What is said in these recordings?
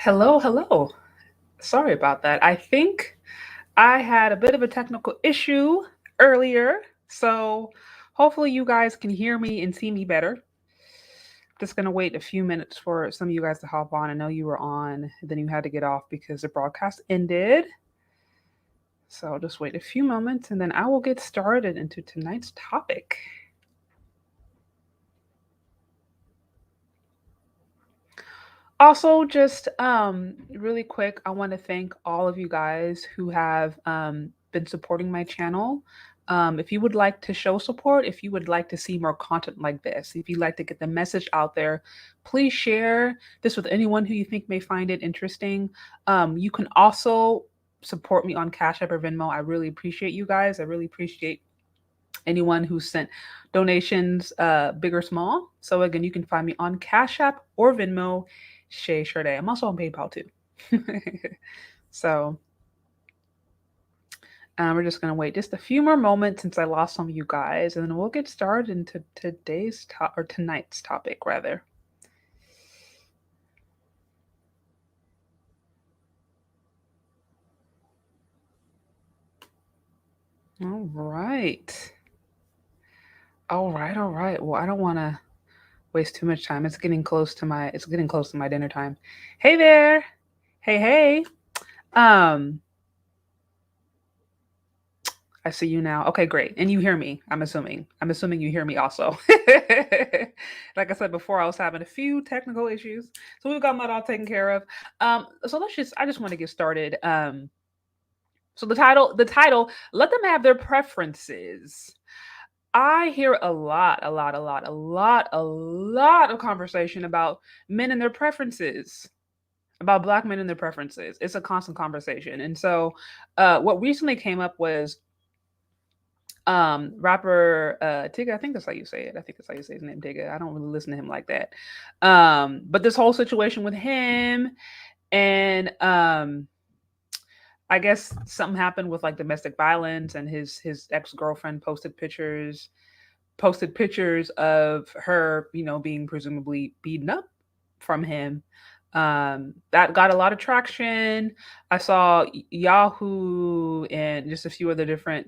Hello, hello. Sorry about that. I think I had a bit of a technical issue earlier, so hopefully you guys can hear me and see me better. Just gonna wait a few minutes for some of you guys to hop on. I know you were on, then you had to get off because the broadcast ended. So I'll just wait a few moments and then I will get started into tonight's topic. Also, just really quick, I want to thank all of you guys who have been supporting my channel. If you would like to show support, if you would like to see more content like this, if you'd like to get the message out there, please share this with anyone who you think may find it interesting. You can also support me on Cash App or Venmo. I really appreciate you guys. I really appreciate anyone who sent donations, big or small. So again, you can find me on Cash App or Venmo, Shay Sade. I'm also on PayPal too. So we're just gonna wait just a few more moments since I lost some of you guys, and then we'll get started into tonight's topic rather. All right. All right, all right. Well, I don't want to waste too much time. It's getting close to my dinner time. Hey there. Hey, hey. Um I see you now. Okay, great. And you hear me, I'm assuming. I'm assuming you hear me also. Like I said before, I was having a few technical issues. So we've got that all taken care of. I just want to get started. So the title, let them have their preferences. I hear a lot of conversation about men and their preferences, about black men and their preferences. It's a constant conversation. And so what recently came up was rapper Tyga. I think that's how you say it. I think that's how you say his name, Tyga. I don't really listen to him like that. But this whole situation with him and I guess something happened with like domestic violence, and his ex-girlfriend posted pictures of her, being presumably beaten up from him. That got a lot of traction. I saw Yahoo and just a few other different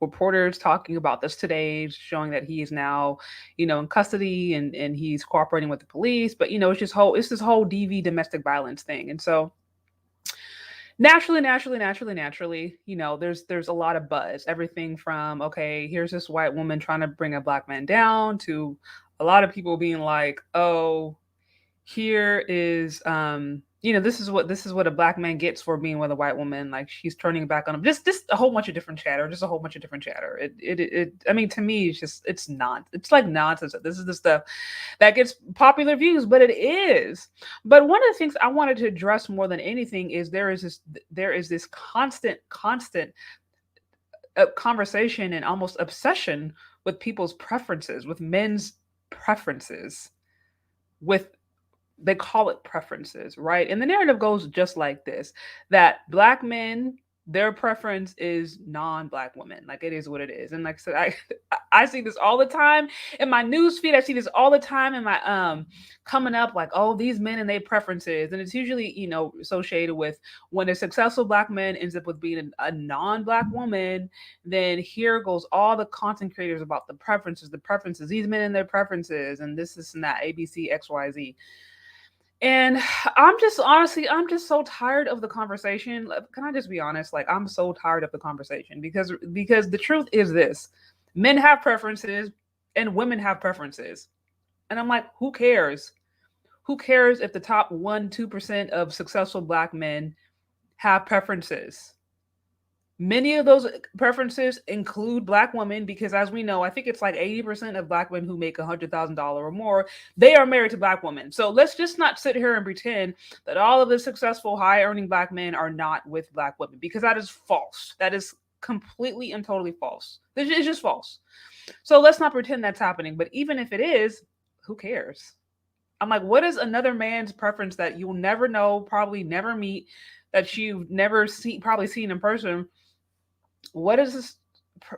reporters talking about this today, showing that he is now, in custody, and he's cooperating with the police. But it's this whole DV domestic violence thing, and so naturally, there's a lot of buzz. Everything from, okay, here's this white woman trying to bring a black man down, to a lot of people being like, oh, here is this is what a black man gets for being with a white woman. Like, she's turning back on him. Just a whole bunch of different chatter. Just a whole bunch of different chatter. It I mean, to me, it's not. It's like nonsense. This is the stuff that gets popular views, but it is. But one of the things I wanted to address more than anything is there is this constant conversation and almost obsession with people's preferences, with men's preferences, with, they call it preferences, right? And the narrative goes just like this: that black men, their preference is non-black women. Like, it is what it is. And like I said, I see this all the time in my news feed. I see this all the time in my coming up, like, oh, these men and their preferences. And it's usually, associated with when a successful black man ends up with being a non-black woman, then here goes all the content creators about the preferences, these men and their preferences, and this and that, ABC, XYZ. And I'm just so tired of the conversation. Like, can I just be honest? Like, I'm so tired of the conversation because the truth is this: men have preferences and women have preferences. And I'm like, who cares? Who cares if the top 1-2% of successful black men have preferences? Many of those preferences include black women because, as we know, I think it's like 80% of black women who make $100,000 or more, they are married to black women. So let's just not sit here and pretend that all of the successful, high-earning black men are not with black women, because that is false. That is completely and totally false. It's just false. So let's not pretend that's happening. But even if it is, who cares? I'm like, what is another man's preference that you'll never know, probably never meet, that you've never probably seen in person? What does this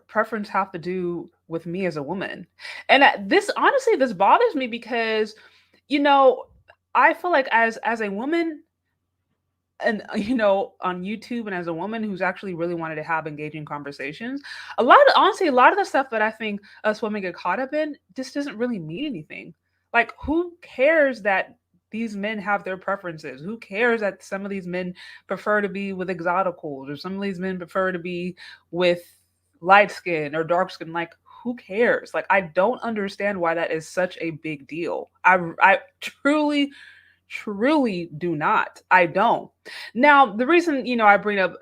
preference have to do with me as a woman? And this, honestly, this bothers me because, you know, I feel like as a woman, and on YouTube, and as a woman who's actually really wanted to have engaging conversations, honestly, a lot of the stuff that I think us women get caught up in just doesn't really mean anything. Like, who cares that these men have their preferences? Who cares that some of these men prefer to be with exoticals, or some of these men prefer to be with light skin or dark skin? Like, who cares? Like, I don't understand why that is such a big deal. I truly do not. I don't. Now, the reason, I bring up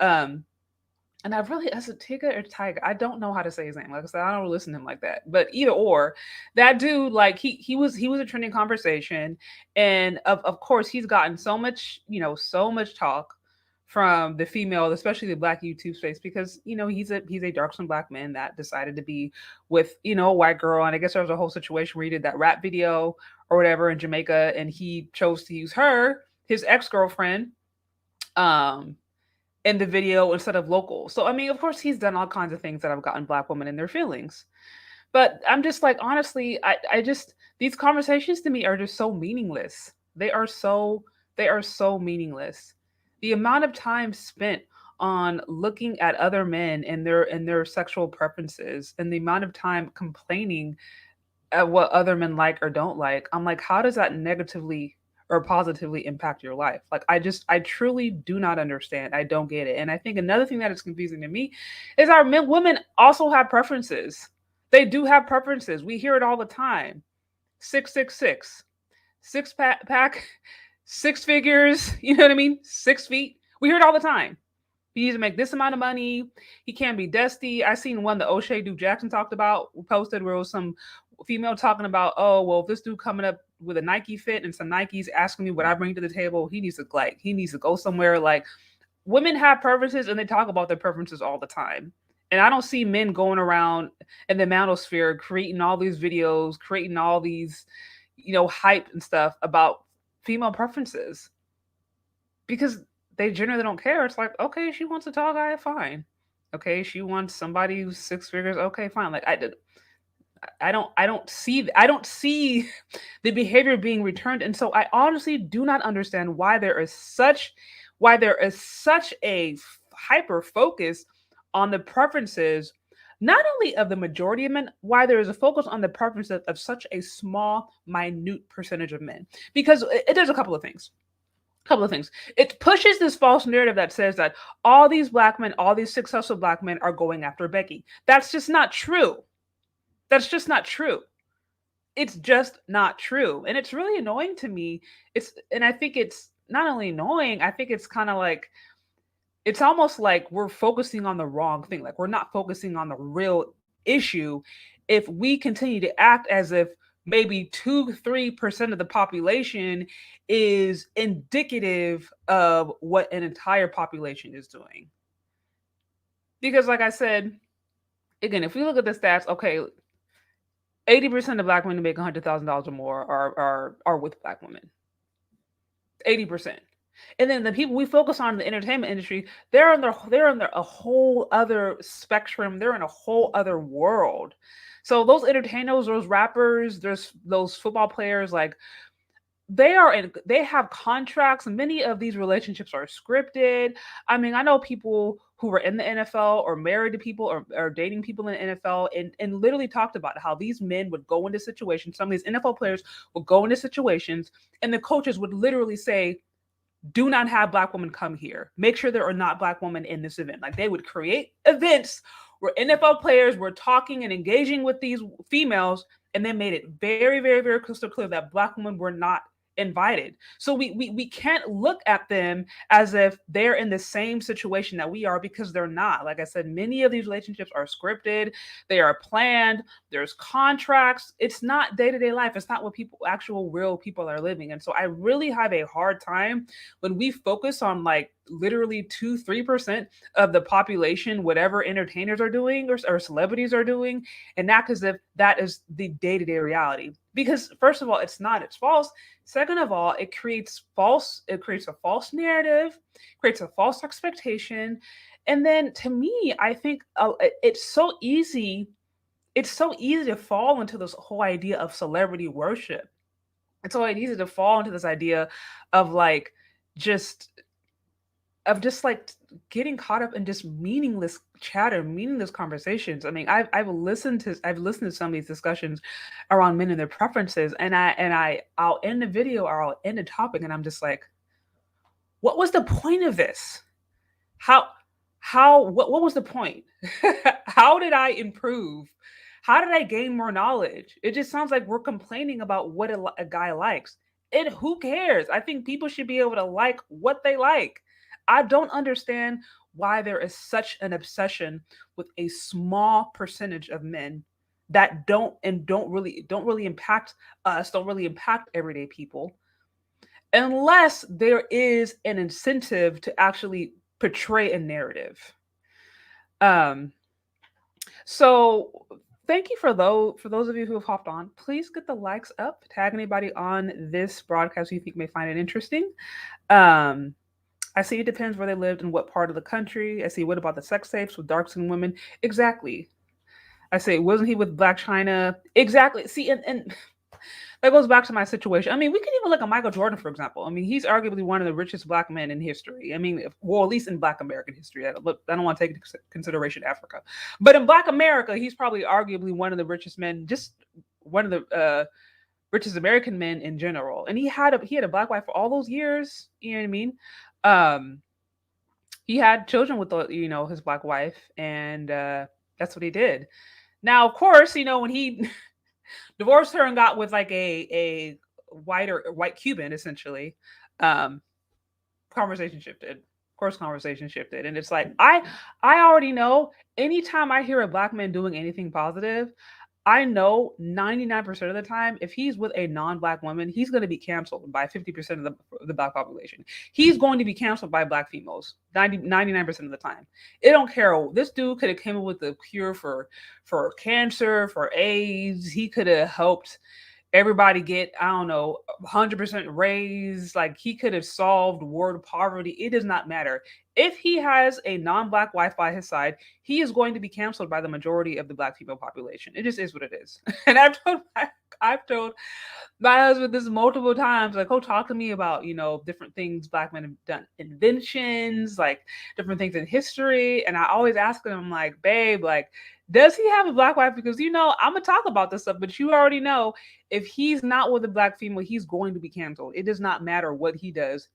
and I really, as a Tyga or Tyga, I don't know how to say his name. Like I said, I don't listen to him like that. But either or, that dude, like, he was a trending conversation, and of course he's gotten so much, so much talk from the female, especially the black YouTube space, because he's a dark skinned black man that decided to be with a white girl, and I guess there was a whole situation where he did that rap video or whatever in Jamaica, and he chose to use her, his ex girlfriend, um in the video instead of local. So I mean, of course, he's done all kinds of things that have gotten black women in their feelings. But I'm just like, honestly, I just, these conversations to me are just so meaningless. They are so meaningless. The amount of time spent on looking at other men and their sexual preferences, and the amount of time complaining at what other men like or don't like, I'm like, how does that negatively or positively impact your life? Like, I truly do not understand. I don't get it. And I think another thing that is confusing to me is our men, women also have preferences. They do have preferences. We hear it all the time. 666, six pack, six figures. You know what I mean? 6 feet. We hear it all the time. He needs to make this amount of money. He can't be dusty. I seen one that O'Shea Duke Jackson talked about, posted, where it was some female talking about, oh, well, if this dude coming up with a Nike fit and some Nikes asking me what I bring to the table, he needs to go somewhere. Like, women have preferences, and they talk about their preferences all the time. And I don't see men going around in the manosphere creating all these videos, creating all these, hype and stuff about female preferences, because they generally don't care. It's like, okay, she wants a tall guy, fine. Okay, she wants somebody who's six figures, okay, fine. Like, I don't see the behavior being returned, and so I honestly do not understand why there is such a hyper focus on the preferences, not only of the majority of men, why there is a focus on the preferences of such a small, minute percentage of men. Because it does a couple of things. It pushes this false narrative that says that all these black men, all these successful black men are going after Becky. That's just not true. That's just not true. It's just not true. And it's really annoying to me. And I think it's not only annoying, I think it's kind of like, it's almost like we're focusing on the wrong thing. Like, we're not focusing on the real issue if we continue to act as if maybe 2-3% of the population is indicative of what an entire population is doing. Because, like I said, again, if we look at the stats, okay, 80% of black women who make $100,000 or more are with black women. 80%. And then the people we focus on in the entertainment industry, they're in a whole other spectrum. They're in a whole other world. So those entertainers, those rappers, there's those football players, like, they have contracts. Many of these relationships are scripted. I mean, I know people who were in the NFL or married to people or dating people in the NFL, and literally talked about how these men would go into situations. Some of these NFL players would go into situations, and the coaches would literally say, do not have black women come here. Make sure there are not black women in this event. Like, they would create events where NFL players were talking and engaging with these females, and they made it very, very, very crystal clear that black women were not invited. So we can't look at them as if they're in the same situation that we are, because they're not. Like I said, many of these relationships are scripted, they are planned, there's contracts. It's not day-to-day life. It's not what actual real people are living. And so I really have a hard time when we focus on, like, literally 2-3% of the population, whatever entertainers are doing or celebrities are doing, and act as if that is the day-to-day reality. Because first of all, it's false. Second of all, it creates a false narrative, creates a false expectation. And then, to me, I think it's so easy to fall into this whole idea of celebrity worship. And so I needed to fall into this idea of like just just like getting caught up in just meaningless chatter, meaningless conversations. I mean, I've listened to some of these discussions around men and their preferences, and I'll end the video or I'll end the topic, and I'm just like, what was the point of this? How what was the point? How did I improve? How did I gain more knowledge? It just sounds like we're complaining about what a guy likes. And who cares? I think people should be able to like what they like. I don't understand why there is such an obsession with a small percentage of men that don't really impact us, don't really impact everyday people, unless there is an incentive to actually portray a narrative. Um, so thank you for those of you who have hopped on. Please get the likes up. Tag anybody on this broadcast you think may find it interesting. Um, I see it depends where they lived and what part of the country. I see what about the sex tapes with dark skinned women? Exactly. I say, wasn't he with Black China? Exactly. See, and that goes back to my situation. I mean, we can even look at Michael Jordan, for example. I mean, he's arguably one of the richest black men in history. I mean, well, at least in Black American history. I don't want to take into consideration Africa, but in Black America, he's probably arguably one of the richest men, just one of the richest American men in general. And he had a black wife for all those years. You know what I mean? Um, he had children with his black wife, and that's what he did. Now, of course, when he divorced her and got with like a white Cuban, essentially, um, conversation shifted. Of course, conversation shifted, and it's like I already know. Anytime I hear a black man doing anything positive, I know 99% of the time, if he's with a non-black woman, he's going to be canceled by 50% of the black population. He's going to be canceled by black females 99% of the time. It don't care. This dude could have came up with the cure for cancer, for AIDS. He could have helped everybody get, I don't know, 100% raise. Like he could have solved world poverty. It does not matter. If he has a non-black wife by his side, he is going to be canceled by the majority of the black female population. It just is what it is. And I've told my husband this multiple times. Like, he'll talk to me about, different things black men have done, inventions, like different things in history. And I always ask him, like, babe, like, does he have a black wife? Because I'm gonna talk about this stuff, but you already know if he's not with a black female, he's going to be canceled. It does not matter what he does.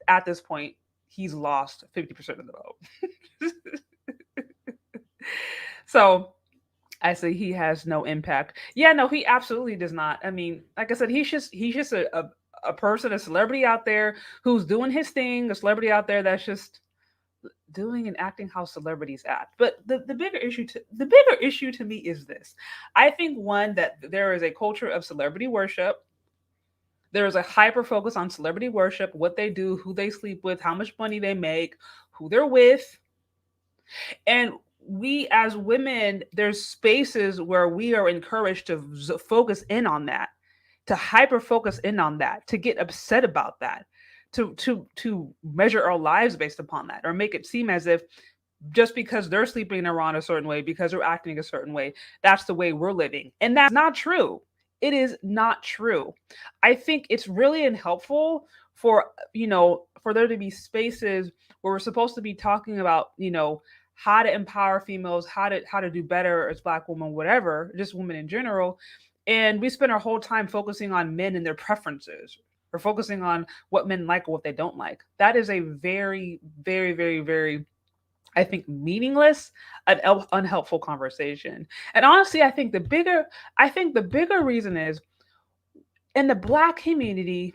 At this point, he's lost 50% of the vote. So I say he has no impact. Yeah, no, he absolutely does not. I mean, like I said, he's just a person, a celebrity out there who's doing his thing, a celebrity out there that's just doing and acting how celebrities act. But the bigger issue to me is this. I think, one, that there is a culture of celebrity worship. There is a hyper focus on celebrity worship, what they do, who they sleep with, how much money they make, who they're with. And we as women, there's spaces where we are encouraged to focus in on that, to hyper focus in on that, to get upset about that, to measure our lives based upon that, or make it seem as if just because they're sleeping around a certain way, because they're acting a certain way, that's the way we're living. And that's not true. It is not true. I think it's really unhelpful for there to be spaces where we're supposed to be talking about, how to empower females, how to do better as black women, whatever, just women in general. And we spend our whole time focusing on men and their preferences, or focusing on what men like or what they don't like. That is a very, very, very, very, I think, meaningless and unhelpful conversation. And honestly, I think the bigger reason is, in the black community,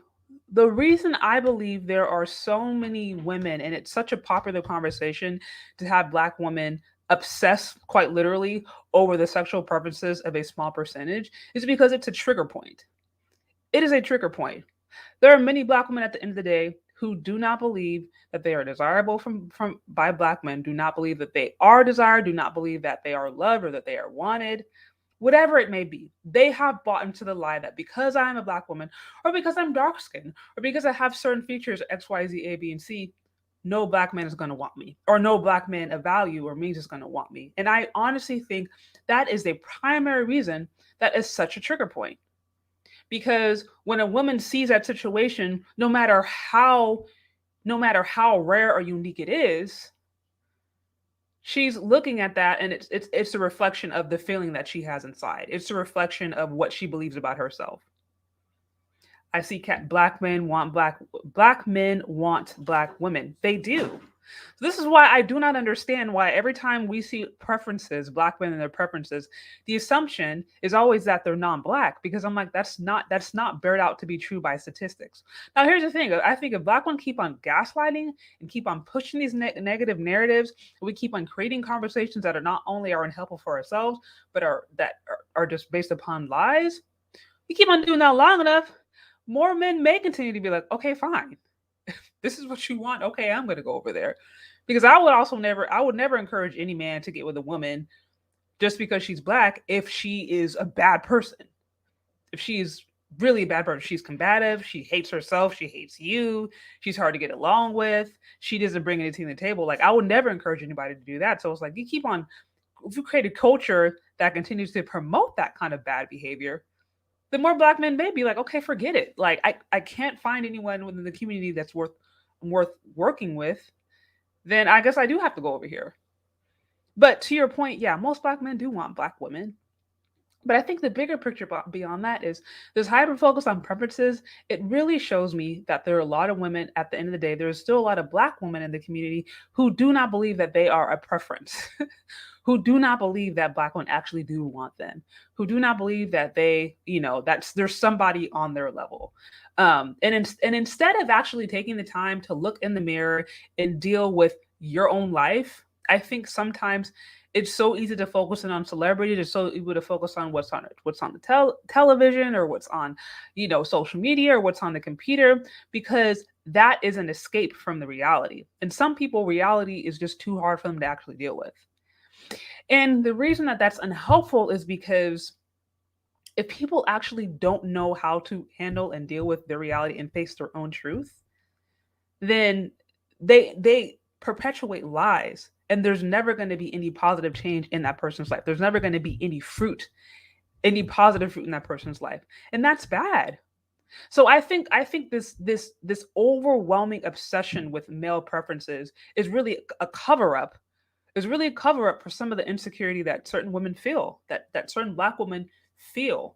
the reason I believe there are so many women, and it's such a popular conversation to have black women obsess, quite literally, over the sexual preferences of a small percentage, is because it's a trigger point. It is a trigger point. There are many black women at the end of the day who do not believe that they are desirable from by black men, do not believe that they are desired, do not believe that they are loved or that they are wanted, whatever it may be. They have bought into the lie that because I'm a black woman, or because I'm dark skinned, or because I have certain features X, Y, Z, A, B, and C, no black man is going to want me, or no black man of value or means is going to want me. And I honestly think that is the primary reason that is such a trigger point. Because when a woman sees that situation, no matter how rare or unique it is, she's looking at that, and it's a reflection of the feeling that she has inside. It's a reflection of what she believes about herself. I see black men want black women. They do. So this is why I do not understand why every time we see preferences, black men and their preferences, the assumption is always that they're non-black, because I'm like, that's not bared out to be true by statistics. Now here's the thing: I think if black women keep on gaslighting and keep on pushing these negative narratives, we keep on creating conversations that are not only are unhelpful for ourselves, but are just based upon lies. We keep on doing that long enough, more men may continue to be like, okay, fine, this is what you want. Okay, I'm going to go over there. Because I would never encourage any man to get with a woman just because she's black if she is a bad person. If she's really a bad person, she's combative, she hates herself, she hates you, she's hard to get along with, she doesn't bring anything to the table. Like, I would never encourage anybody to do that. So it's like, you keep on, if you create a culture that continues to promote that kind of bad behavior, the more black men may be like, okay, forget it. Like, I can't find anyone within the community that's worth working with, then I guess I do have to go over here. But to your point, yeah, most black men do want black women. But I think the bigger picture beyond that is this hyper focus on preferences. It really shows me that there are a lot of women, at the end of the day, there's still a lot of black women in the community who do not believe that they are a preference, who do not believe that black women actually do want them, who do not believe that that's there's somebody on their level. And instead of actually taking the time to look in the mirror and deal with your own life, I think sometimes it's so easy to focus in on celebrities. It's so easy to focus on what's on the television, or what's on, social media, or what's on the computer, because that is an escape from the reality. And some people, reality is just too hard for them to actually deal with. And the reason that that's unhelpful is because if people actually don't know how to handle and deal with their reality and face their own truth, then they perpetuate lies, and there's never going to be any positive change in that person's life. There's never going to be any positive fruit in that person's life, and that's bad. So I think this overwhelming obsession with male preferences is really a cover up. Is really a cover up for some of the insecurity that certain women feel, that certain black women feel,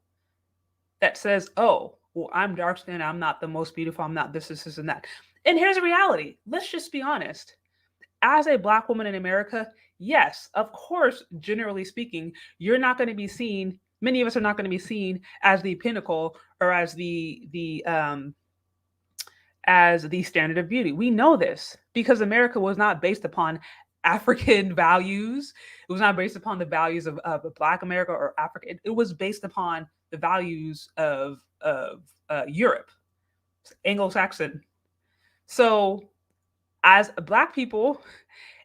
that says, oh, well, I'm dark skinned, I'm not the most beautiful, I'm not this, and that. And here's the reality. Let's just be honest. As a black woman in America, yes, of course, generally speaking, you're not going to be seen. Many of us are not going to be seen as the pinnacle, or as the standard of beauty. We know this because America was not based upon African values. It was not based upon the values of Black America or Africa. It was based upon the values of Europe, Anglo-Saxon. So, as Black people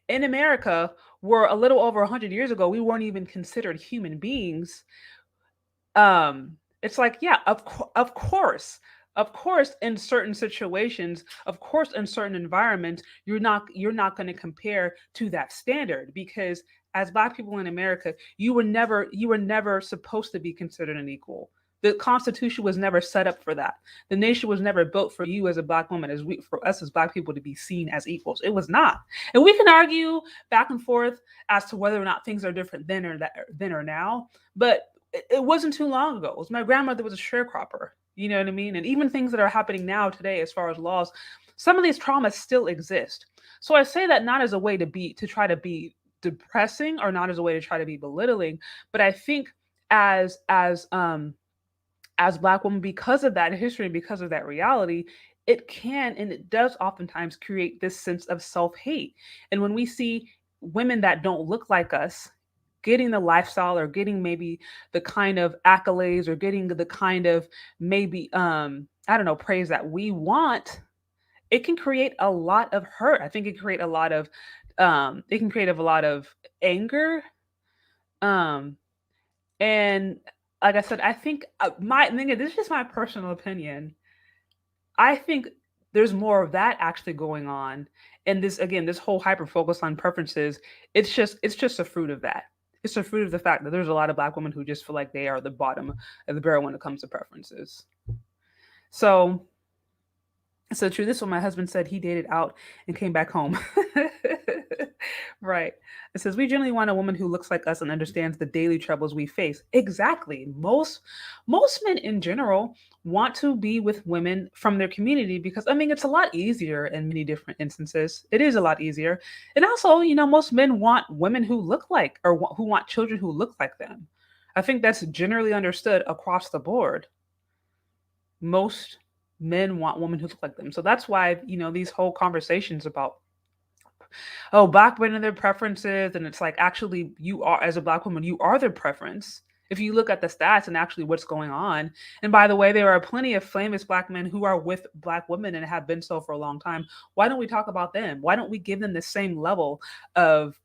in America, were a little over 100 years ago, we weren't even considered human beings. It's like, yeah, of course, in certain situations, of course, in certain environments, you're not going to compare to that standard, because as black people in America, you were never supposed to be considered an equal. The Constitution was never set up for that. The nation was never built for you as a black woman, for us as black people to be seen as equals. It was not. And we can argue back and forth as to whether or not things are different then or now. But it wasn't too long ago. It was, my grandmother was a sharecropper. You know what I mean? And even things that are happening now today, as far as laws, some of these traumas still exist. So I say that not as a way to try to be depressing, or not as a way to try to be belittling, but I think as as um as black women, because of that history and because of that reality, it can and it does oftentimes create this sense of self-hate. And when we see women that don't look like us getting the lifestyle, or getting maybe the kind of accolades, or getting the kind of, maybe, I don't know, praise that we want, it can create a lot of hurt. I think it can create a lot of anger. Um and like I said, I think, my thing, this is just my personal opinion. I think there's more of that actually going on. And this, again, this whole hyper focus on preferences, it's just a fruit of that. It's a fruit of the fact that there's a lot of black women who just feel like they are the bottom of the barrel when it comes to preferences. So so true. This is what my husband said. He dated out and came back home. Right. It says we generally want a woman who looks like us and understands the daily troubles we face. Exactly. Most men in general want to be with women from their community because I mean it's a lot easier in many different instances. It is a lot easier. And also, most men want women who look like or who want children who look like them. I think that's generally understood across the board. Most men want women who look like them. So that's why, these whole conversations about, oh, black men and their preferences. And it's like, actually, you are, as a black woman, you are their preference. If you look at the stats and actually what's going on. And by the way, there are plenty of famous black men who are with black women and have been so for a long time. Why don't we talk about them? Why don't we give them of,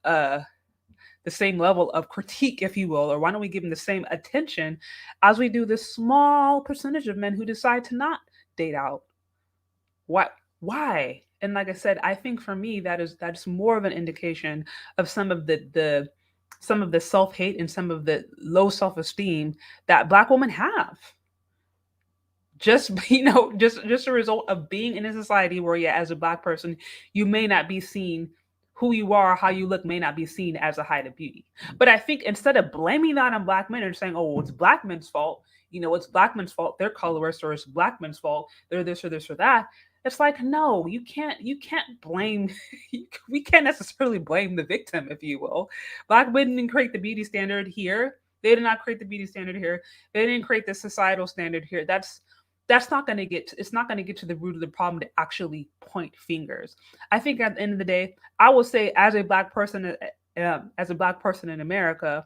the same level of critique, if you will, or why don't we give them the same attention as we do this small percentage of men who decide to not date out? Why? Why? And like I said, I think for me that's more of an indication of some of the self hate and some of the low self esteem that Black women have. Just just a result of being in a society where, yeah, as a Black person, you may not be seen. Who you are, how you look may not be seen as a height of beauty. But I think instead of blaming that on Black men and saying, oh, well, it's Black men's fault, it's Black men's fault, they're colorist, or it's Black men's fault, they're this or that. It's like, no, you can't blame, we can't necessarily blame the victim, if you will. Black men didn't create the beauty standard here. They did not create the beauty standard here. They didn't create the societal standard here. That's not going to get it's not going to get to the root of the problem to actually point fingers. I think at the end of the day, I will say as a black person in America,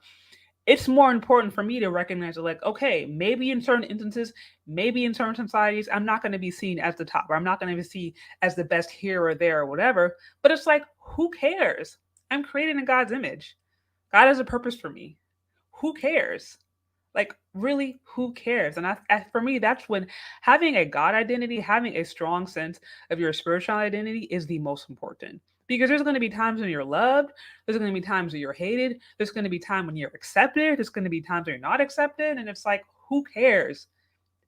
it's more important for me to recognize that, like, okay, maybe in certain instances, maybe in certain societies, I'm not going to be seen as the top, or I'm not going to be seen as the best here or there or whatever. But it's like, who cares? I'm created in God's image. God has a purpose for me. Who cares? Like, really, who cares? And for me, that's when having a God identity, having a strong sense of your spiritual identity is the most important. Because there's going to be times when you're loved, there's going to be times when you're hated, there's going to be time when you're accepted, there's going to be times when you're not accepted, and it's like, who cares?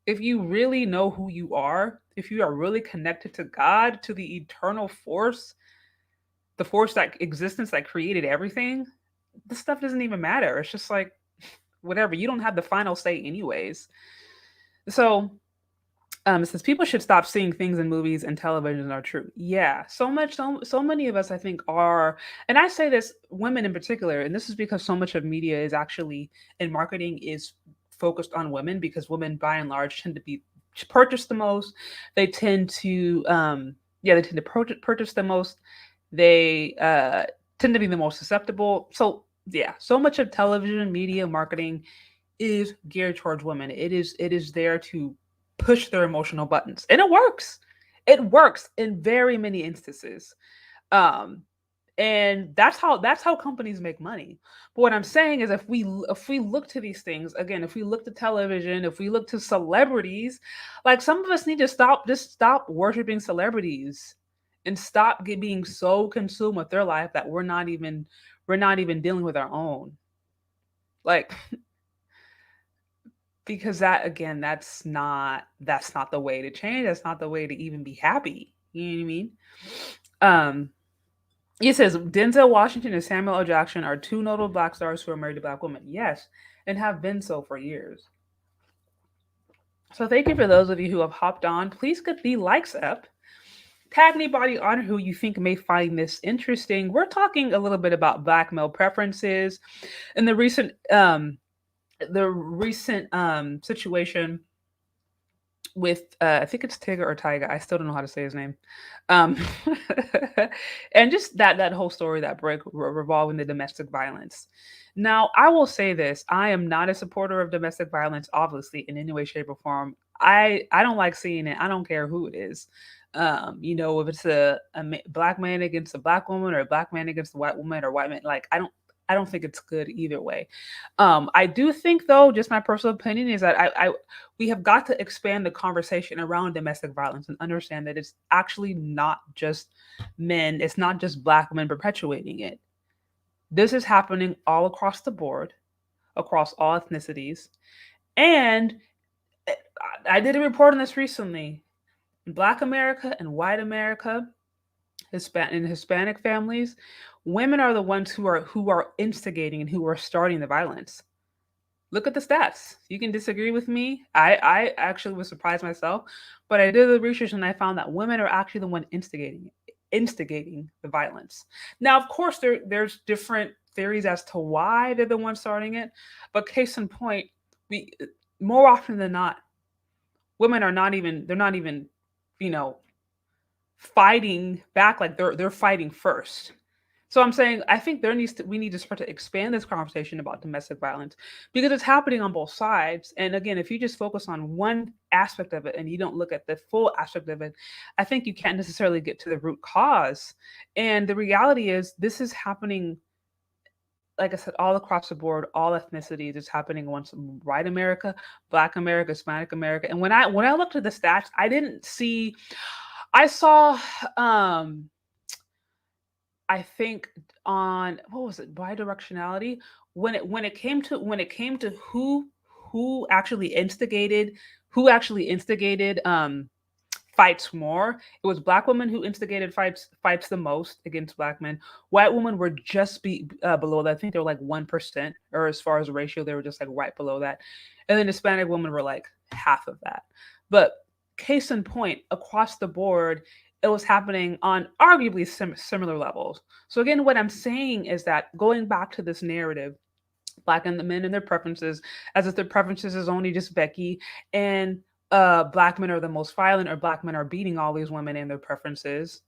If you really know who you are, if you are really connected to God, to the eternal force, the force that existence that created everything, this stuff doesn't even matter. It's just like whatever. You don't have the final say, anyways. So, it says people should stop seeing things in movies and television are true. Yeah, so many of us, I think, are, and I say this, women in particular, and this is because so much of media is actually in marketing is focused on women because women, by and large, tend to be purchased the most. They tend to, they tend to purchase the most. They tend to be the most susceptible. So yeah, so much of television, media, marketing is geared towards women. It is there to push their emotional buttons, and it works. It works in very many instances. Um, and that's how companies make money. But what I'm saying is, if we look to these things again, if we look to television, if we look to celebrities, like, some of us need to stop worshiping celebrities and stop being so consumed with their life that we're not even dealing with our own. Like, because that, again, that's not the way to change. That's not the way to even be happy. You know what I mean? Um, it says Denzel Washington and Samuel L. Jackson are two notable black stars who are married to black women. Yes, and have been so for years. So thank you for those of you who have hopped on. Please get the likes up. Tag anybody on who you think may find this interesting. We're talking a little bit about black male preferences and the recent situation with I think it's Tyga or Tyga. I still don't know how to say his name. Um, and just that whole story that break revolving the domestic violence. Now, I will say this: I am not a supporter of domestic violence, obviously, in any way, shape, or form. I don't like seeing it. I don't care who it is. If it's a black man against a black woman, or a black man against a white woman, or white man, like, I don't think it's good either way. I do think, though, just my personal opinion is that we have got to expand the conversation around domestic violence and understand that it's actually not just men, it's not just black men perpetuating it. This is happening all across the board, across all ethnicities. And I did a report on this recently. In Black America and white America, in Hispanic families, women are the ones who are instigating and who are starting the violence. Look at the stats. You can disagree with me. I actually was surprised myself, but I did the research and I found that women are actually the one instigating the violence. Now, of course, there's different theories as to why they're the ones starting it, but case in point, we more often than not, women are not even they're not even, you know, fighting back like they're fighting first. So I'm saying I think we need to start to expand this conversation about domestic violence because it's happening on both sides. And again, if you just focus on one aspect of it and you don't look at the full aspect of it, I think you can't necessarily get to the root cause. And the reality is this is happening, like I said, all across the board, all ethnicities. It's happening once white America, Black America, Hispanic America. And when I looked at the stats, I didn't see I saw I think on what was it, bidirectionality, when it came to who actually instigated fights more. It was Black women who instigated fights the most against Black men. White women were just below that. I think they were like 1%, or as far as a ratio, they were just like right below that. And then Hispanic women were like half of that. But case in point, across the board, it was happening on arguably similar levels. So again, what I'm saying is that going back to this narrative, Black and the men and their preferences, as if their preferences is only just Becky, and Black men are the most violent, or Black men are beating all these women in their preferences.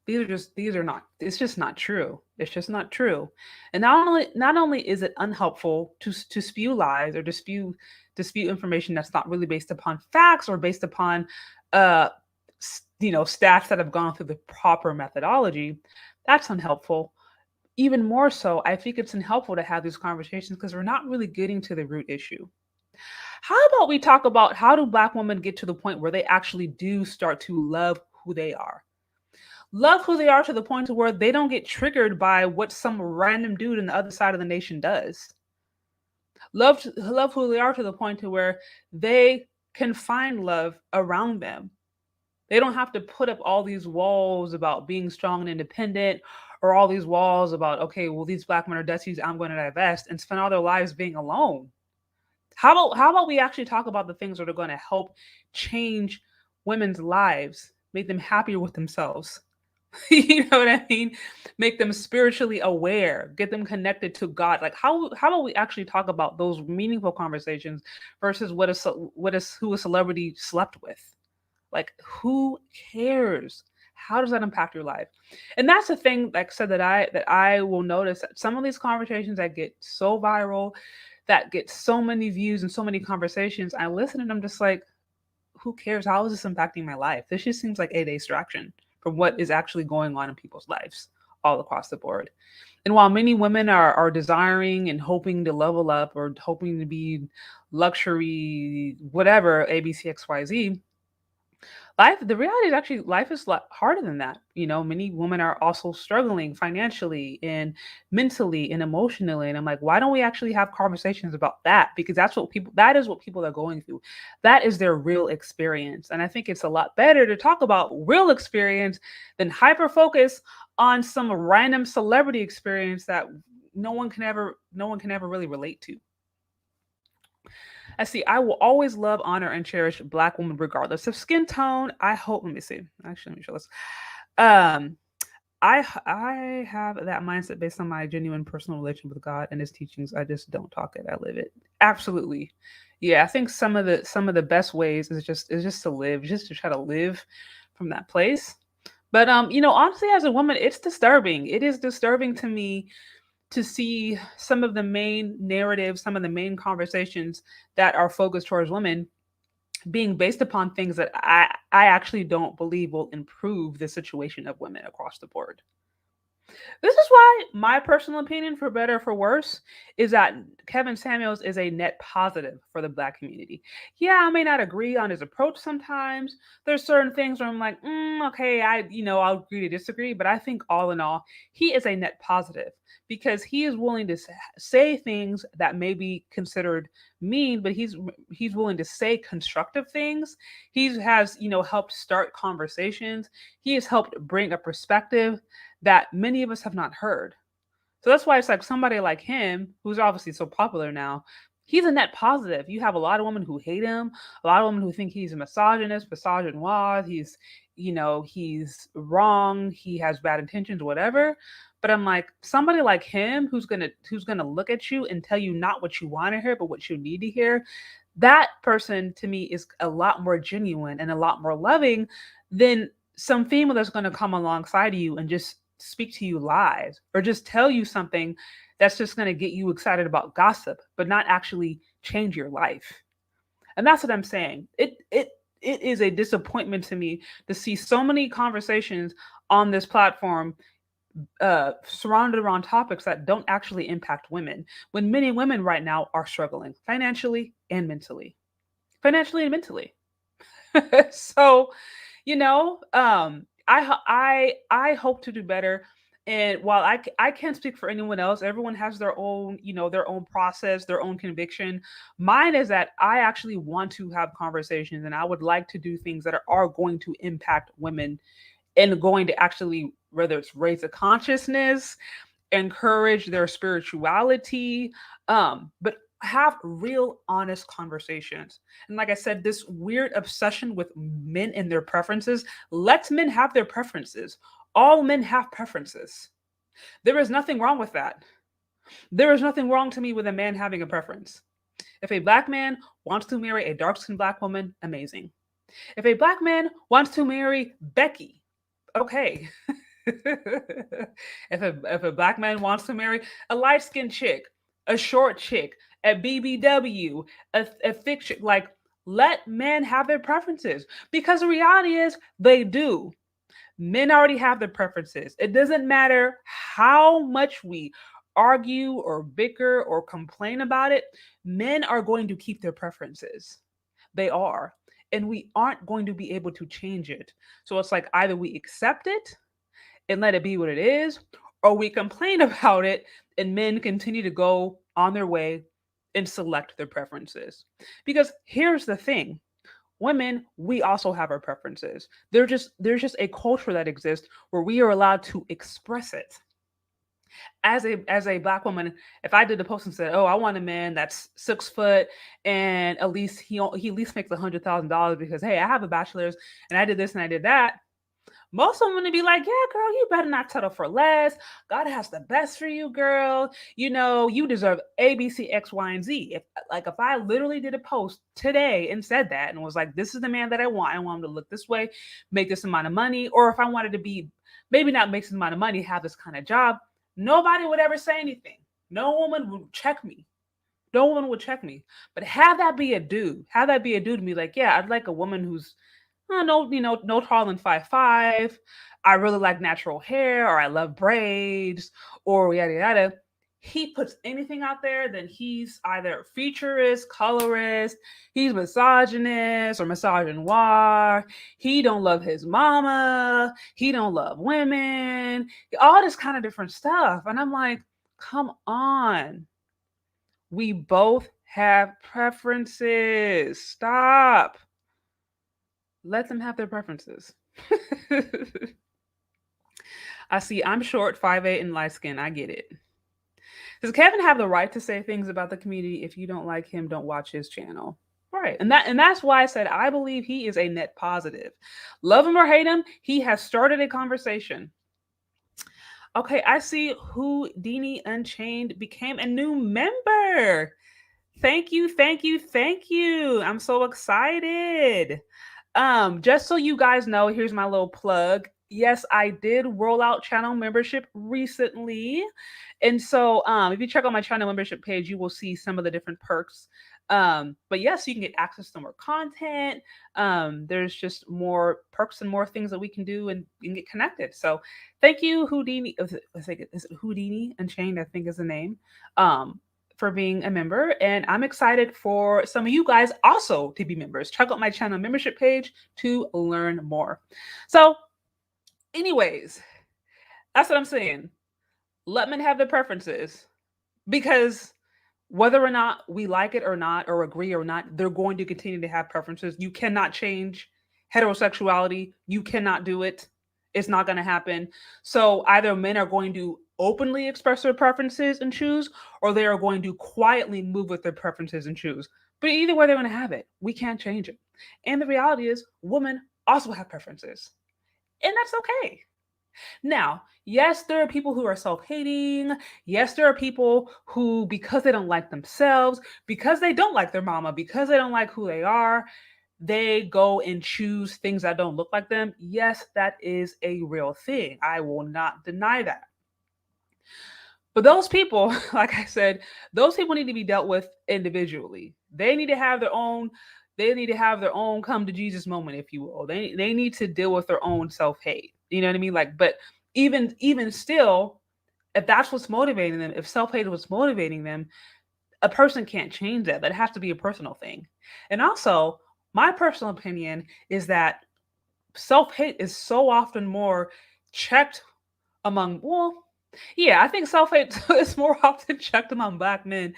These are not. It's just not true. It's just not true. And not only is it unhelpful to spew lies or dispute information that's not really based upon facts or based upon uh stats that have gone through the proper methodology. That's unhelpful. Even more so, I think it's unhelpful to have these conversations because we're not really getting to the root issue. How about we talk about how do Black women get to the point where they actually do start to love who they are? Love who they are to the point to where they don't get triggered by what some random dude in the other side of the nation does. Love who they are to the point to where they can find love around them. They don't have to put up all these walls about being strong and independent, or all these walls about, okay, well, these Black men are Dutchies, I'm going to divest, and spend all their lives being alone. How about we actually talk about the things that are going to help change women's lives, make them happier with themselves? You know what I mean? Make them spiritually aware, get them connected to God. Like how about we actually talk about those meaningful conversations versus who a celebrity slept with? Like, who cares? How does that impact your life? And that's the thing, like I said, that I will notice that some of these conversations that get so viral, that get so many views and so many conversations, I listen and I'm just like, who cares? How is this impacting my life? This just seems like a distraction from what is actually going on in people's lives all across the board. And while many women are desiring and hoping to level up or hoping to be luxury, whatever, ABCXYZ, the reality is actually life is a lot harder than that. Many women are also struggling financially and mentally and emotionally. And I'm like, why don't we actually have conversations about that? Because that is what people are going through. That is their real experience. And I think it's a lot better to talk about real experience than hyper focus on some random celebrity experience that no one can ever really relate to. I see. I will always love, honor, and cherish Black women regardless of skin tone. I hope. Let me see. Actually, let me show this. Um, I have that mindset based on my genuine personal relation with God and His teachings. I just don't talk it. I live it. Absolutely. Yeah, I think some of the best ways is just to live, just to try to live from that place. But honestly, as a woman, it's disturbing. It is disturbing to me to see some of the main narratives, some of the main conversations that are focused towards women being based upon things that I actually don't believe will improve the situation of women across the board. This is why my personal opinion, for better or for worse, is that Kevin Samuels is a net positive for the black community. Yeah, I may not agree on his approach sometimes. There's certain things where I'm like, okay, I'll agree to disagree. But I think all in all, he is a net positive because he is willing to say things that may be considered mean, but he's willing to say constructive things. He has helped start conversations. He has helped bring a perspective that many of us have not heard. So that's why it's like somebody like him, who's obviously so popular now, he's a net positive. You have a lot of women who hate him, a lot of women who think he's a misogynist, misogynoir, he's wrong, he has bad intentions, whatever. But I'm like, somebody like him who's gonna look at you and tell you not what you want to hear, but what you need to hear, that person to me is a lot more genuine and a lot more loving than some female that's going to come alongside you and just speak to you lies or just tell you something that's just going to get you excited about gossip but not actually change your life. And that's what I'm saying. It is a disappointment to me to see so many conversations on this platform surrounded around topics that don't actually impact women when many women right now are struggling financially and mentally. Financially and mentally. So, I hope to do better. And while I can't speak for anyone else, everyone has their own, their own process, their own conviction. Mine is that I actually want to have conversations and I would like to do things that are going to impact women and going to actually, whether it's raise a consciousness, encourage their spirituality, but have real honest conversations. And like I said, this weird obsession with men and their preferences lets men have their preferences. All men have preferences. There is nothing wrong with that. There is nothing wrong to me with a man having a preference. If a black man wants to marry a dark skinned black woman, amazing. If a black man wants to marry Becky, okay. If a black man wants to marry a light skinned chick, a short chick, a BBW, a thick chick, like let men have their preferences because the reality is they do. Men already have their preferences. It doesn't matter how much we argue or bicker or complain about it, men are going to keep their preferences. They are. And we aren't going to be able to change it. So it's like either we accept it and let it be what it is, or we complain about it and men continue to go on their way and select their preferences. Because here's the thing, women, we also have our preferences. There's just a culture that exists where we are allowed to express it. As a black woman, if I did a post and said, "Oh, I want a man that's 6 foot and at least he at least makes $100,000 because hey, I have a bachelor's and I did this and I did that," most of them gonna be like, "Yeah, girl, you better not settle for less. God has the best for you, girl. You deserve A, B, C, X, Y, and Z." If I literally did a post today and said that and was like, "This is the man that I want him to look this way, make this amount of money," or if I wanted to be maybe not make this amount of money, have this kind of job, nobody would ever say anything. No woman would check me. No woman would check me. But have that be a dude. Have that be a dude to be like, yeah, I'd like a woman who's no, no taller than 5'5". I really like natural hair, or I love braids, or yada yada. He puts anything out there, then he's either futurist, colorist, he's misogynist or misogynoir. He don't love his mama. He don't love women. All this kind of different stuff, and I'm like, come on. We both have preferences. Stop. Let them have their preferences. I see I'm short, 5'8", and light skin. I get it. Does Kevin have the right to say things about the community? If you don't like him, don't watch his channel. Right. And that's why I said I believe he is a net positive. Love him or hate him, he has started a conversation. Okay, I see Houdini Unchained became a new member. Thank you, thank you, thank you. I'm so excited. Just so you guys know, here's my little plug. Yes, I did roll out channel membership recently. And so if you check out my channel membership page, you will see some of the different perks. But yes, you can get access to more content. There's just more perks and more things that we can do and, get connected. So thank you, Houdini. Is it Houdini Unchained, I think is the name. For being a member. And I'm excited for some of you guys also to be members. Check out my channel membership page to learn more. So anyways, that's what I'm saying. Let men have their preferences because whether or not we like it or not, or agree or not, they're going to continue to have preferences. You cannot change heterosexuality. You cannot do it. It's not going to happen. So either men are going to openly express their preferences and choose, or they are going to quietly move with their preferences and choose. But either way, they're going to have it. We can't change it. And the reality is, women also have preferences. And that's okay. Now, yes, there are people who are self hating. Yes, there are people who, because they don't like themselves, because they don't like their mama, because they don't like who they are, they go and choose things that don't look like them. Yes, that is a real thing. I will not deny that. But those people, like I said, those people need to be dealt with individually. They need to have their own. They need to have their own come to Jesus moment, if you will. They need to deal with their own self hate. You know what I mean? Like, but even still, if that's what's motivating them, if self hate is what's motivating them, a person can't change that. That has to be a personal thing. And also, my personal opinion is that self hate is so often more checked among, well, yeah, I think self hate is more often checked among Black men,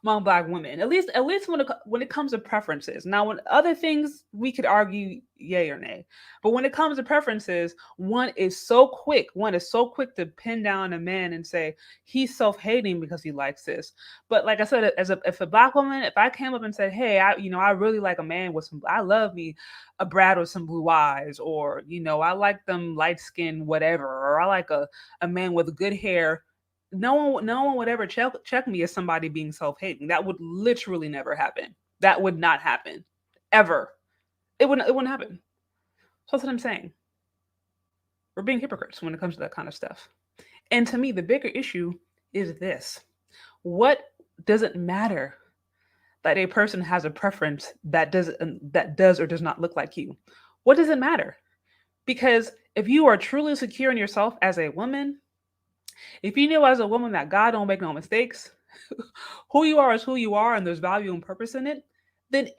among Black women. At least when it comes to preferences. Now, when other things we could argue yay or nay, but when it comes to preferences, one is so quick to pin down a man and say he's self hating because he likes this. But like I said, if a Black woman, if I came up and said, hey, I really like a man with some, I love me a Brad with some blue eyes, or I like them light skin, whatever, or I like a man with good hair. No one would ever check me as somebody being self-hating. That would literally never happen. That would not happen. Ever. It wouldn't happen. So that's what I'm saying. We're being hypocrites when it comes to that kind of stuff. And to me, the bigger issue is this. What does it matter that a person has a preference that does or does not look like you? What does it matter? Because if you are truly secure in yourself as a woman, if you know as a woman that God don't make no mistakes, who you are is who you are, and there's value and purpose in it, then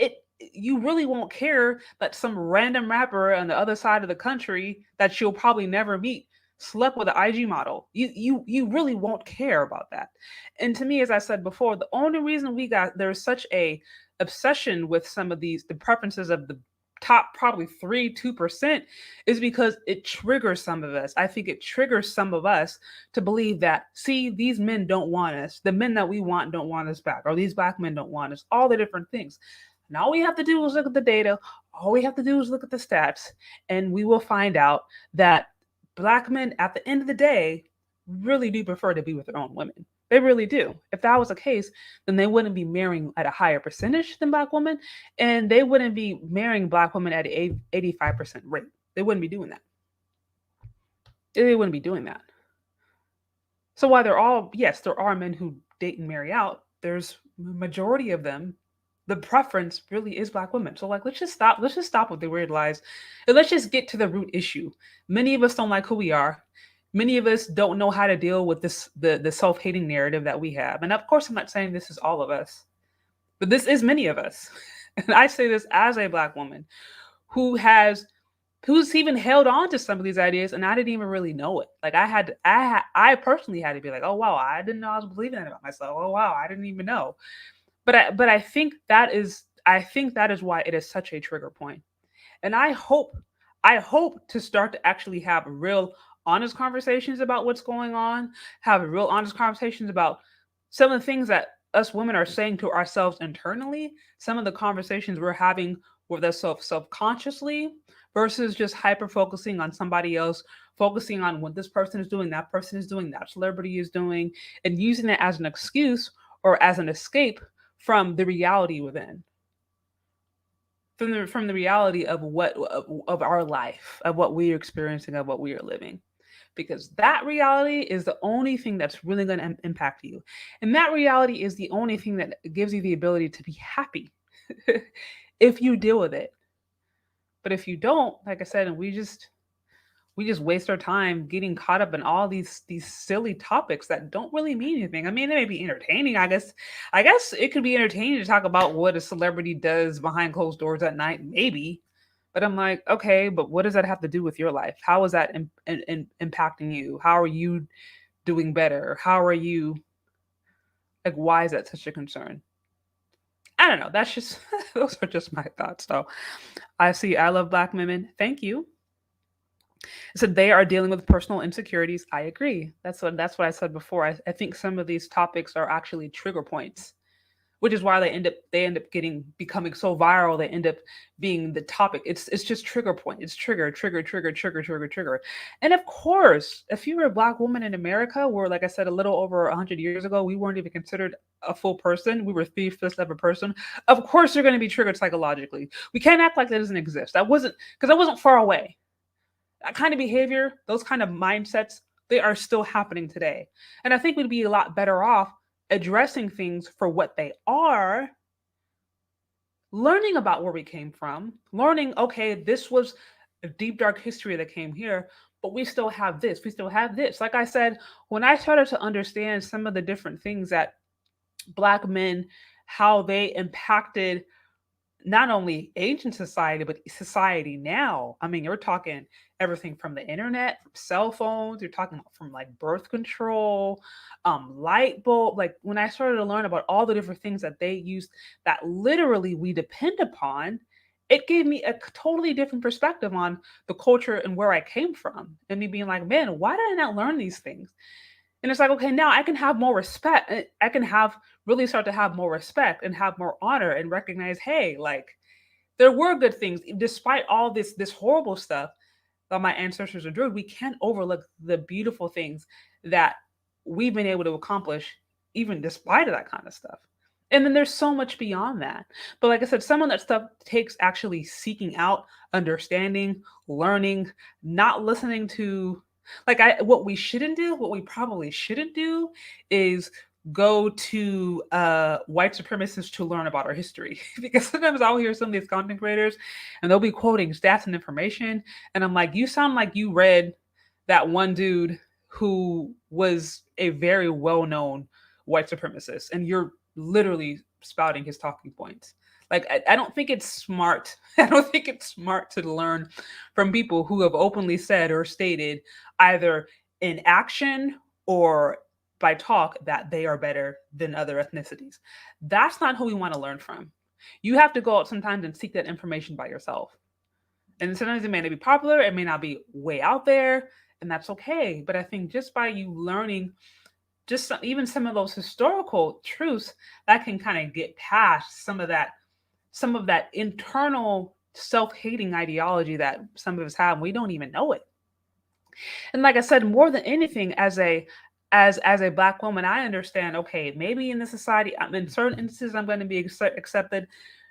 you really won't care that some random rapper on the other side of the country that you'll probably never meet slept with an IG model. You really won't care about that. And to me, as I said before, the only reason there's such a obsession with some of the preferences of the top probably 2% is because it triggers some of us. I think it triggers some of us to believe that, see, these men don't want us. The men that we want don't want us back, or these Black men don't want us, all the different things. And all we have to do is look at the data. All we have to do is look at the stats, and we will find out that Black men, at the end of the day, really do prefer to be with their own women. They really do. If that was the case, then they wouldn't be marrying at a higher percentage than Black women, and they wouldn't be marrying Black women at an 85% rate. They wouldn't be doing that. They wouldn't be doing that. So while yes, there are men who date and marry out, there's majority of them, the preference really is Black women. So like, let's just stop with the weird lies, and let's just get to the root issue. Many of us don't like who we are. Many of us don't know how to deal with the self-hating narrative that we have. And of course, I'm not saying this is all of us, but this is many of us. And I say this as a Black woman who has who's even held on to some of these ideas, and I didn't even really know it. Like I personally had to be like, oh wow, I didn't know I was believing that about myself. Oh wow, I didn't even know. But I think that is why it is such a trigger point. And I hope to start to actually have real honest conversations about what's going on, have real honest conversations about some of the things that us women are saying to ourselves internally, some of the conversations we're having with ourselves self-consciously, versus just hyper focusing on somebody else, focusing on what this person is doing, that person is doing, that celebrity is doing, and using it as an excuse or as an escape from the reality within. from the reality of what of our life, of what we are experiencing, of what we are living, because that reality is the only thing that's really going to impact you, and that reality is the only thing that gives you the ability to be happy if you deal with it. But if you don't, like I said, and we just waste our time getting caught up in all these silly topics that don't really mean anything. I mean, they may be entertaining, I guess. I guess it could be entertaining to talk about what a celebrity does behind closed doors at night, maybe. But I'm like, okay, but what does that have to do with your life? How is that impacting you? How are you doing better? How are you, like, why is that such a concern? I don't know. That's just those are just my thoughts. So I see I love black women. Thank you. So they are dealing with personal insecurities. I agree. That's what I said before. I think some of these topics are actually trigger points, which is why they end up getting becoming so viral. They end up being the topic. It's just trigger point. It's trigger, trigger, trigger, trigger, trigger, trigger. And of course, if you were a black woman in America, where, like I said, a little over 100 years ago, we weren't even considered a full person. We were three-fifths of a person. Of course, you're going to be triggered psychologically. We can't act like that doesn't exist. That wasn't because that wasn't far away. That kind of behavior, those kind of mindsets, they are still happening today. And I think we'd be a lot better off addressing things for what they are, learning about where we came from, learning, okay, this was a deep, dark history that came here, but we still have this, we still have this. Like I said, when I started to understand some of the different things that Black men, how they impacted not only ancient society, but society now. I mean, you're talking everything from the internet, from cell phones, you're talking from like birth control, light bulb. Like when I started to learn about all the different things that they use that literally we depend upon, it gave me a totally different perspective on the culture and where I came from. And me being like, man, why did I not learn these things? And it's like, okay, now I can have more respect. I can have really start to have more respect and have more honor and recognize, hey, like there were good things despite all this horrible stuff that my ancestors endured. We can't overlook the beautiful things that we've been able to accomplish, even despite of that kind of stuff. And then there's so much beyond that. But like I said, some of that stuff takes actually seeking out, understanding, learning, not listening to what we shouldn't do, what we probably shouldn't do is go to white supremacists to learn about our history. Because sometimes I'll hear some of these content creators and they'll be quoting stats and information. And I'm like, you sound like you read that one dude who was a very well known white supremacist, and you're literally spouting his talking points. Like, I don't think it's smart. I don't think it's smart to learn from people who have openly said or stated either in action or by talk that they are better than other ethnicities. That's not who we want to learn from. You have to go out sometimes and seek that information by yourself. And sometimes it may not be popular, it may not be way out there, and that's okay. But I think just by you learning even some of those historical truths, that can kind of get past some of that internal self-hating ideology that some of us have, and we don't even know it. And like I said, more than anything, as a black woman, I understand. Okay, maybe in the society, in certain instances, I'm going to be accepted,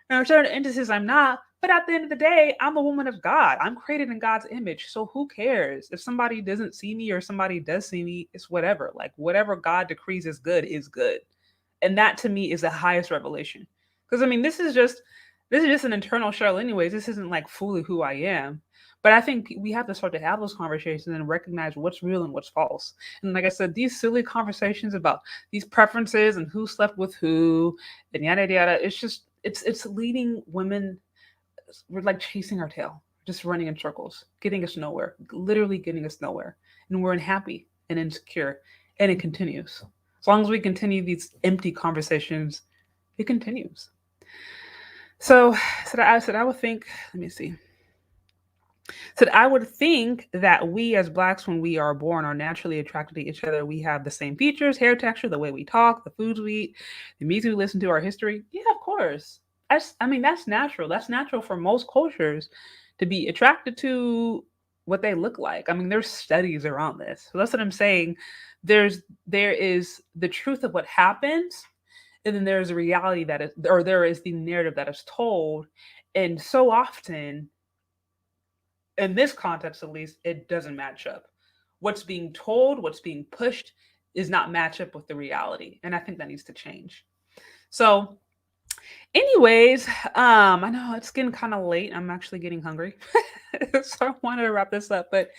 and in certain instances, I'm not. But at the end of the day, I'm a woman of God. I'm created in God's image. So who cares if somebody doesn't see me or somebody does see me? It's whatever. Like whatever God decrees is good is good, and that to me is the highest revelation. Because I mean, this is just an internal shell, anyways. This isn't like fully who I am. But I think we have to start to have those conversations and recognize what's real and what's false. And like I said, these silly conversations about these preferences and who slept with who and yada yada yada, it's leading women. We're like chasing our tail, just running in circles, getting us nowhere, literally getting us nowhere. And we're unhappy and insecure. And it continues. As long as we continue these empty conversations, it continues. So, I would think, let me see. So I would think that we as blacks, when we are born, are naturally attracted to each other. We have the same features, hair texture, the way we talk, the foods we eat, the music we listen to, our history. Yeah, of course. I mean, that's natural. That's natural for most cultures to be attracted to what they look like. I mean, there's studies around this. So that's what I'm saying. There is the truth of what happens, And then there's a reality that is, or there is the narrative that is told. And so often, in this context at least, it doesn't match up. What's being told, what's being pushed, is not match up with the reality. And I think that needs to change. So, anyways, I know it's getting kind of late. I'm actually getting hungry. So I wanted to wrap this up. But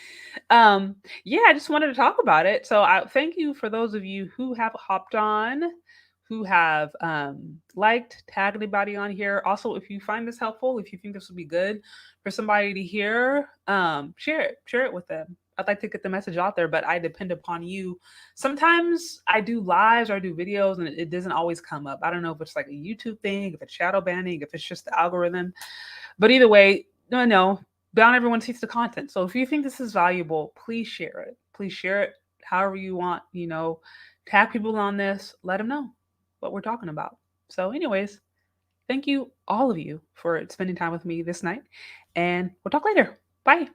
um, yeah, I just wanted to talk about it. So I thank you for those of you who have hopped on, who have liked, tagged anybody on here. Also, if you find this helpful, if you think this would be good for somebody to hear, share it with them. I'd like to get the message out there, but I depend upon you. Sometimes I do lives or I do videos and it doesn't always come up. I don't know if it's like a YouTube thing, if it's shadow banning, if it's just the algorithm. But either way, no, not everyone sees the content. So if you think this is valuable, please share it. Please share it however you want. Tag people on this, let them know what we're talking about. So, anyways, thank you, all of you, for spending time with me this night. And we'll talk later. Bye.